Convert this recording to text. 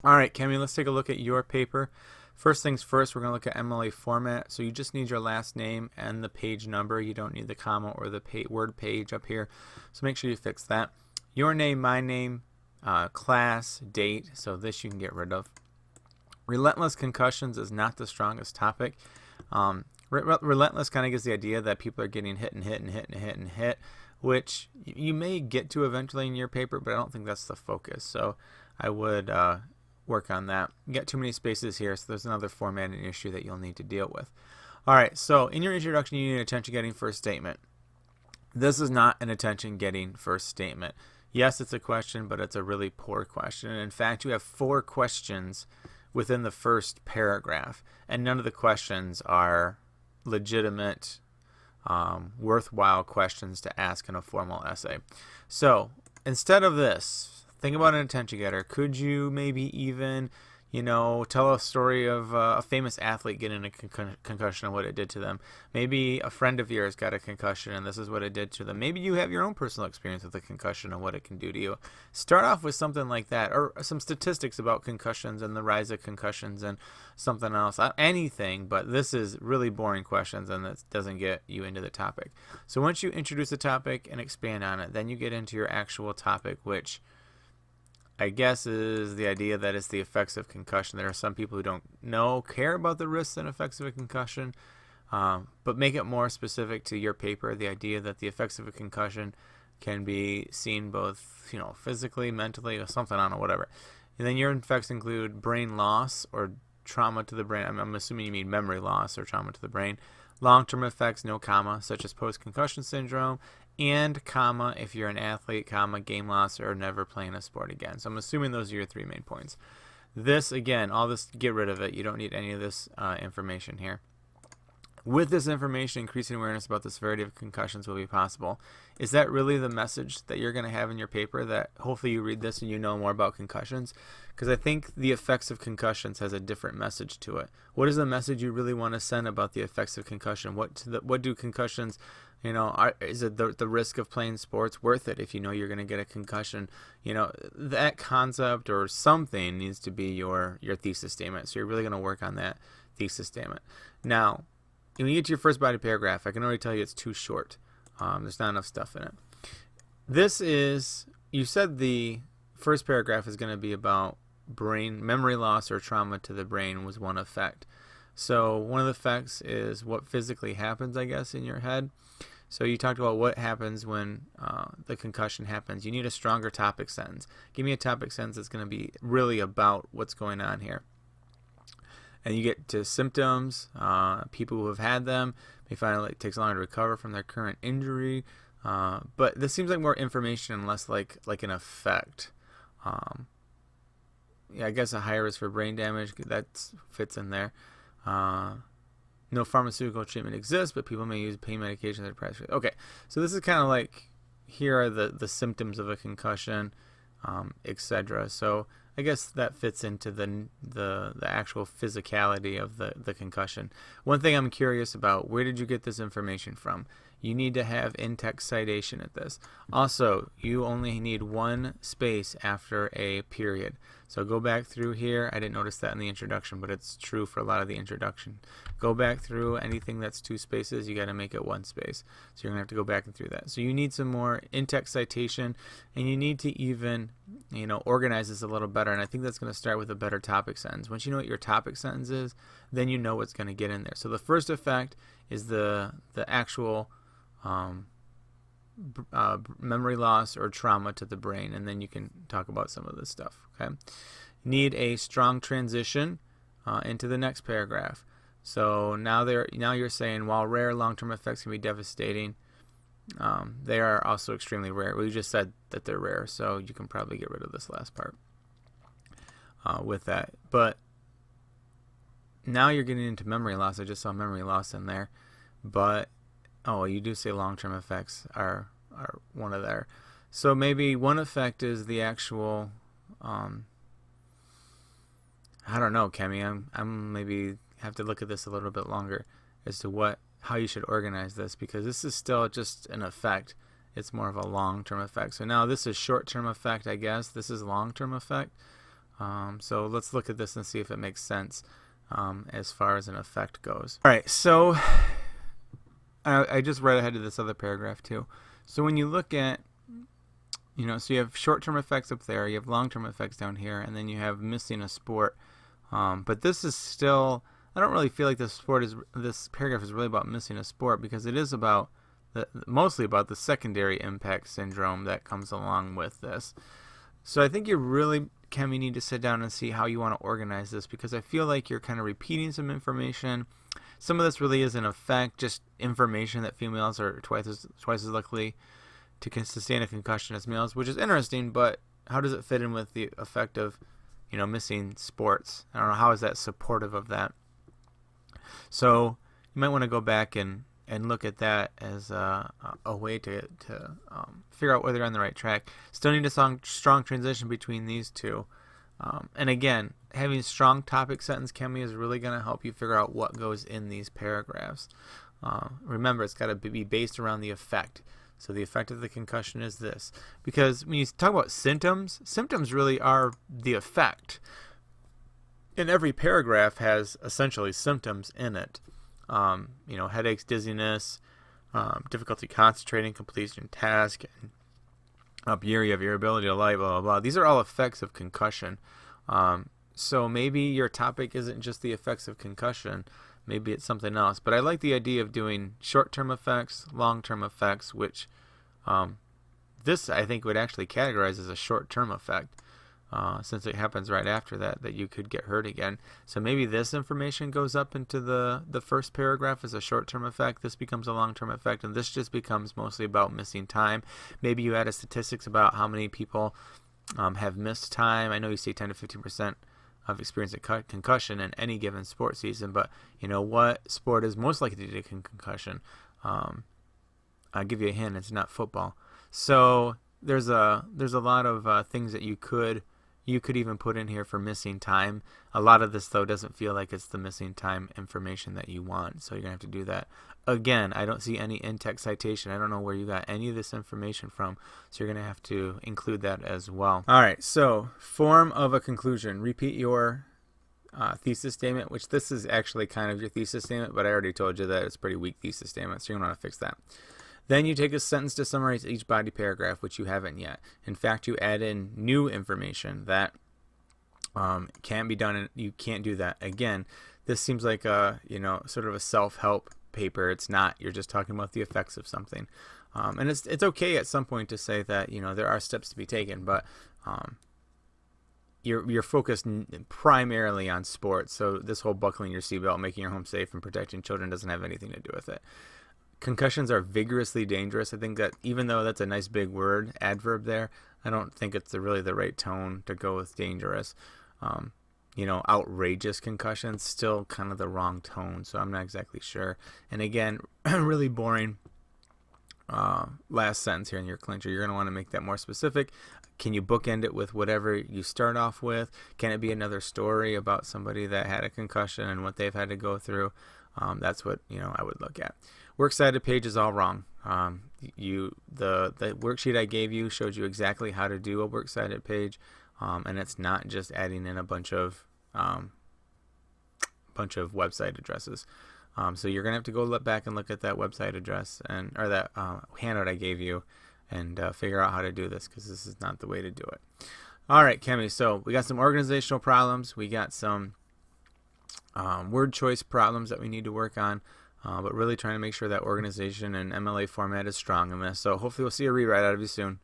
All right, Kemmie, let's take a look at your paper. First things first, we're going to look at MLA format. So you just need your last name and the page number. You don't need the comma or the word page up here. So make sure you fix that. Your name, my name, class, date. So this you can get rid of. Relentless concussions is not the strongest topic. Relentless kind of gives the idea that people are getting hit and hit and hit and hit and hit, which you may get to eventually in your paper, but I don't think that's the focus. So I would work on that. You got too many spaces here, so there's another formatting issue that you'll need to deal with. All right, so in your introduction, you need an attention-getting first statement. This is not an attention-getting first statement. Yes, it's a question, but it's a really poor question. And in fact, you have 4 questions within the first paragraph, and none of the questions are legitimate, worthwhile questions to ask in a formal essay. So instead of this, think about an attention getter. Could you maybe even, tell a story of a famous athlete getting a concussion and what it did to them? Maybe a friend of yours got a concussion and this is what it did to them. Maybe you have your own personal experience with a concussion and what it can do to you. Start off with something like that, or some statistics about concussions and the rise of concussions and something else. Anything, but this is really boring questions and that doesn't get you into the topic. So once you introduce the topic and expand on it, then you get into your actual topic, which I guess is the idea that it's the effects of concussion. There are some people who don't care about the risks and effects of a concussion, but make it more specific to your paper. The idea that the effects of a concussion can be seen both, physically, mentally, or something, I don't know, whatever. And then your effects include brain loss or trauma to the brain. I'm assuming you mean memory loss or trauma to the brain. Long-term effects, no comma, such as post-concussion syndrome, and comma if you're an athlete, comma game loss or never playing a sport again. So I'm assuming those are your 3 main points. This, again, all this, get rid of it. You don't need any of this information here. With this information, increasing awareness about the severity of concussions will be possible. Is that really the message that you're going to have in your paper, that hopefully you read this and you know more about concussions? Because I think the effects of concussions has a different message to it. What is the message you really want to send about the effects of concussion? What do concussions, is it the risk of playing sports worth it if you know you're going to get a concussion? That concept or something needs to be your thesis statement. So you're really going to work on that thesis statement. Now, when you get to your first body paragraph, I can already tell you it's too short. There's not enough stuff in it. You said the first paragraph is going to be about brain memory loss or trauma to the brain was one effect. So one of the effects is what physically happens, I guess, in your head. So you talked about what happens when the concussion happens. You need a stronger topic sentence. Give me a topic sentence that's going to be really about what's going on here. And you get to symptoms. People who have had them may find it takes longer to recover from their current injury. But this seems like more information and less like an effect. I guess a higher risk for brain damage, that fits in there. No pharmaceutical treatment exists, but people may use pain medication that are prescribed. Okay, so this is kind of like, here are the symptoms of a concussion, etc. So I guess that fits into the actual physicality of the concussion. One thing I'm curious about, where did you get this information from? You need to have in-text citation at this. Also, you only need 1 space after a period. So go back through here. I didn't notice that in the introduction, but it's true for a lot of the introduction. Go back through anything that's 2 spaces. You got to make it 1 space. So you're going to have to go back and through that. So you need some more in-text citation, and you need to even, organize this a little better. And I think that's going to start with a better topic sentence. Once you know what your topic sentence is, then you know what's going to get in there. So the first effect is the actual memory loss or trauma to the brain, and then you can talk about some of this stuff. Okay, need a strong transition into the next paragraph. So now you're saying, while rare, long-term effects can be devastating, they are also extremely rare. We just said that they're rare, so you can probably get rid of this last part with that. But now you're getting into memory loss. I just saw memory loss in there, but you do say long-term effects are one of there. So maybe one effect is the actual, I don't know, Kemmie. I'm maybe have to look at this a little bit longer as to how you should organize this, because this is still just an effect. It's more of a long-term effect. So now this is short-term effect, I guess. This is long-term effect. So let's look at this and see if it makes sense as far as an effect goes. All right, so I just read ahead of this other paragraph too. So when you look at, so you have short-term effects up there, you have long-term effects down here, and then you have missing a sport. But this is still, I don't really feel like this paragraph is really about missing a sport, because it is about mostly about the secondary impact syndrome that comes along with this. So I think you really, kemmie, need to sit down and see how you want to organize this, because I feel like you're kind of repeating some information. Some of this really is an effect, just information that females are twice as likely to sustain a concussion as males, which is interesting, but how does it fit in with the effect of, missing sports? I don't know, how is that supportive of that? So you might want to go back and look at that as a way to figure out whether you're on the right track. Still need a strong transition between these two. And again, having strong topic sentence kemmie is really going to help you figure out what goes in these paragraphs. Remember, it's got to be based around the effect. So the effect of the concussion is this. Because when you talk about symptoms really are the effect. And every paragraph has essentially symptoms in it. Headaches, dizziness, difficulty concentrating, completion task, and up here you have your ability to light, blah, blah, blah. These are all effects of concussion. So maybe your topic isn't just the effects of concussion. Maybe it's something else. But I like the idea of doing short-term effects, long-term effects, which this I think would actually categorize as a short-term effect, since it happens right after that you could get hurt again. So maybe this information goes up into the first paragraph as a short-term effect. This becomes a long-term effect, and this just becomes mostly about missing time. Maybe you add a statistics about how many people have missed time. I know you say 10 to 15% of experiencing concussion in any given sports season, but what sport is most likely to get concussion? I'll give you a hint: it's not football. So there's a lot of things that you could even put in here for missing time. A lot of this though doesn't feel like it's the missing time information that you want, so you're gonna have to do that. Again, I don't see any in-text citation. I don't know where you got any of this information from, so you're gonna have to include that as well. All right, so form of a conclusion. Repeat your thesis statement, which this is actually kind of your thesis statement, but I already told you that it's a pretty weak thesis statement, so you're gonna want to fix that. Then you take a sentence to summarize each body paragraph, which you haven't yet. In fact, you add in new information that can be done, and you can't do that. Again, this seems like a sort of a self-help paper. It's not. You're just talking about the effects of something, and it's okay at some point to say that there are steps to be taken, but you're focused primarily on sports. So this whole buckling your seatbelt, making your home safe, and protecting children doesn't have anything to do with it. Concussions are vigorously dangerous. I think that even though that's a nice big word, adverb there, I don't think it's really the right tone to go with dangerous. Outrageous concussions, still kind of the wrong tone, so I'm not exactly sure. And again, really boring last sentence here in your clincher. You're going to want to make that more specific. Can you bookend it with whatever you start off with? Can it be another story about somebody that had a concussion and what they've had to go through? That's what I would look at. Works cited page is all wrong. The worksheet I gave you showed you exactly how to do a works cited page, and it's not just adding in a bunch of website addresses. So you're gonna have to go back and look at that website address or that handout I gave you, and figure out how to do this, because this is not the way to do it. All right, kemmie. So we got some organizational problems. We got some word choice problems that we need to work on. But really trying to make sure that organization and MLA format is strong in this. So hopefully we'll see a rewrite out of you soon.